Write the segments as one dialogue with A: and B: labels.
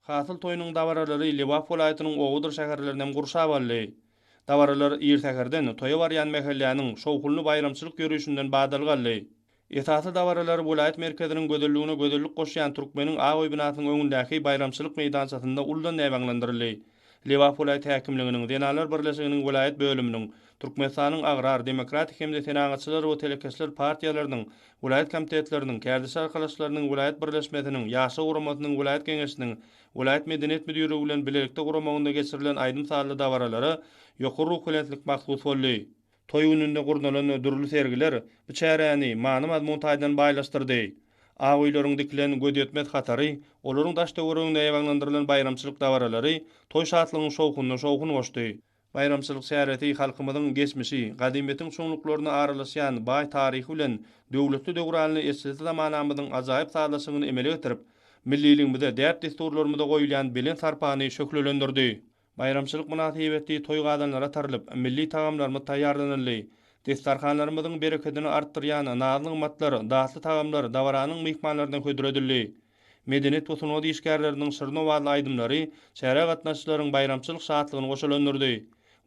A: Hasıl toyunun dawaralary Liwap welaýatynyň Ogudur şäherlerinden gurşabaly. Dawaralar ýertägerden toýa barýan mähelläriniň şowkully bayramçylyk görüşinden badalgaly. Esasy dawaralar welaýat merkeziniň gözelligine gözellik goşýan türkmeniň Agoý binasynyň öňündäki bayramçylyk meýdansatynda uldan näbaňlandyrly. Liwap welaýat häkimliginiň Denalar birleşiginiň welaýat bölüminiň Türkmenistanyň agrar, demokratik hemde tenagatçylar we telekeşler partiýalarynyň welaýat komitetleriniň, kärdisi arkadaşlarynyň welaýat birleşmesiniň, ýaşy guramatynyň welaýat geňeşiniň, welaýat medeniýet müdiri bilen bilelikde guramagynda geçirilen aýdym sanly dawaralary ýokary ruhlenlik maksud boldy. Toy gününde gurnalan ödürlü sergiler biçäräni many mazmun taýdan baýlaşdyrdy. Agoýlaryň dikilen gödýetmet hatary, olaryň daş döwrüňde ýaňlandyrylan bayramçylyk dawaralary toy şatlygynyň şowkun goşdy. Bayramçylyk şähereti halkymyzyň geçmişi, gadymetiň çoňluklaryna aralaşýan baý taryhy bilen döwletli döwranly eseti zamanamyzyň ajaýyp sağlaşygyny emele getirip, milliligimizde däp desturlarymyzda goýulan bilen sarpany şöklelendirdi. Bayramçylyk münasibeti toy gadanlara tarylyp, milli tagamlarmy taýýarlanyldy. Destarhanlarymyzyň bereketini artdyrýan nazly matlar, dasly tagamlar dawaranyň mehmanlaryna hödüredildi. Medeniýet we sunat işgärleriniň şyryna bagly aýdymlary şäher gatnaşçylaryň bayramçylyk şatlygyny goşalandyrdy.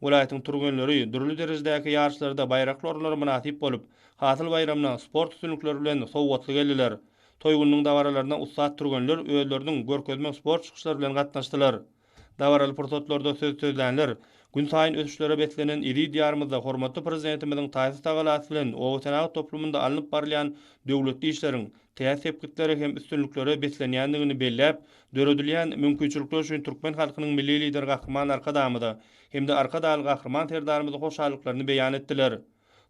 A: Welaýatyň turgunlary dürli derejedäki ýarşlarda bayraklarlar münasip bolup, hasyl bayramyna sport üstünlikleri bilen sowgatly geldiler. Toy gününiň dawaralaryna ussat turgunlar özleriniň görkezmek sport çykyşlary bilen gatnaşdylar. Dawaraly pursatlarda sözlänler, gün saýyn ösüşlere betlenen iri diýarymyzda hormatly prezidentimiziň taýsy tagalasy bilen Owatanag toplumynda alınıp barlayan döwletli işleriň täze sepkitleri hem üstünlikleri beslenýändigini belläp, döredilýän mümkinçilikler üçin türkmen halkynyň milli lider Gahryman Arkadamyda hem de Arkadaly Gahryman terdarymyzy hoşallyklaryny beýan etdiler.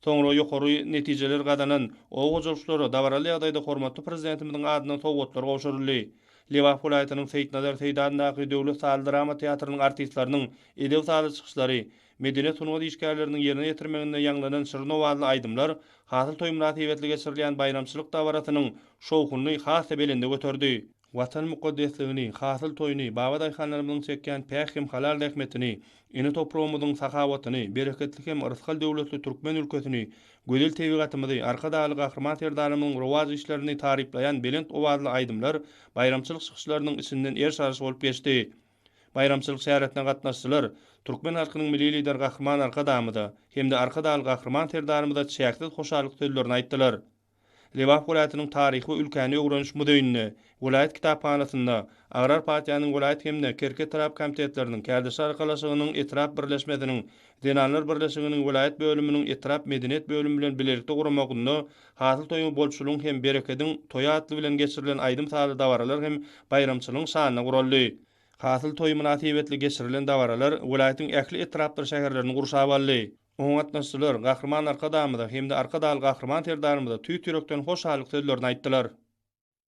A: Soňra ýokary netijeler gadanan o gojuluşlary dawaraly ýagdaýda hormatly prezidentimiziň adyna sowgatlar gowşuruldy. Liwap welaýatynyň Seýtnazer Seýdandaky döwlet sahly drama teatrynyň artistlarynyň edew sahly çykyşlary, medeniýet sunuwat işgärleriniň ýerine ýetirmeginde ýanglanan şyryna bagly aýdymlar hasyl toý münasibetli geçirilýän bayramçylyk dawaratynyň şowkuny has belinde göterdi. Watan mukaddesligini, hasyl toýuny, baba daýhanlarymyzyň çekýän päh hem halal rahmetini, ene toprawymyzyň sakawatyny, bereketli hem yrskal döwletli türkmen ülkesini, gözel tebigatymyzy, Arkadaly Gahryman terdarymynyň rowaj işlerini taryplaýan belent owazly aýdymlar bayramçylyk çykyşlarynyň içinden şarjy bolup geçdi. Bayramçylyk şäheretine gatnaşdylar. Türkmen halkynyň milli lider Gahryman Arkadamyda hem de Arkadaly Gahryman terdarymyda çäksiz hoşallyk sözlerini aýtdylar. Liwap welaýatynyň taryhy we ülkäni öwreniş müdäwine, welaýat kitaphanasynda, Agrar partiýanyň welaýat hemde Kerke tarap komitetleriniň, kärdisi arkalaşygynyň etrap birleşmesiniň, Denalar birleşiginiň welaýat bölüminiň etrap medeniýet bölümi bilen bilelikde guramagynda hasyl toýuň bolşulugyň hem bereketiň toýa atly bilen geçirilen aýdym sahly dawaralar hem bayramçylygyň şanyna guruldy. Hasyl toý münasibetli geçirilen dawaralar welaýatyň ähli etrapdyr şäherlerini gurşabaldy. Oň gatnaşçylar Gahryman Arkadamyda hem de Arkadaly Gahryman terdarymyda tüýt ýürekden hoşallyk sözlerini aýtdylar.